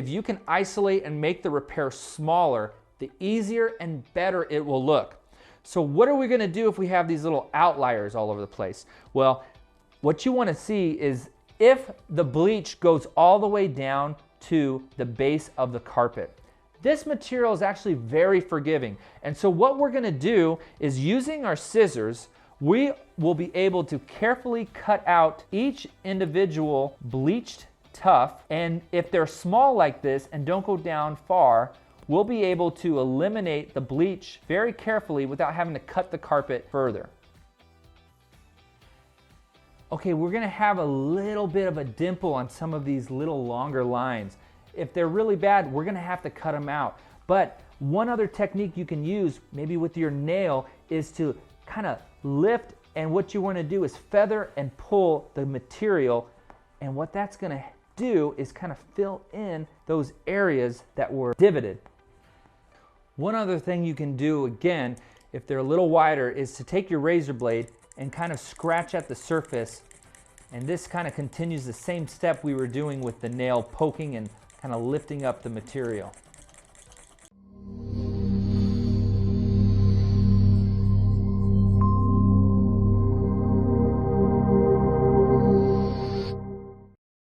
if you can isolate and make the repair smaller, the easier and better it will look. So what are we gonna do if we have these little outliers all over the place? Well, what you wanna see is if the bleach goes all the way down to the base of the carpet. This material is actually very forgiving. And so what we're gonna do is, using our scissors, we will be able to carefully cut out each individual bleached tuft. And if they're small like this and don't go down far, we'll be able to eliminate the bleach very carefully without having to cut the carpet further. Okay, we're gonna have a little bit of a dimple on some of these little longer lines. If they're really bad, we're gonna have to cut them out. But one other technique you can use, maybe with your nail, is to kind of lift, and what you wanna do is feather and pull the material, and what that's gonna do is kind of fill in those areas that were divoted. One other thing you can do, again, if they're a little wider, is to take your razor blade and kind of scratch at the surface, and this kind of continues the same step we were doing with the nail, poking and kind of lifting up the material.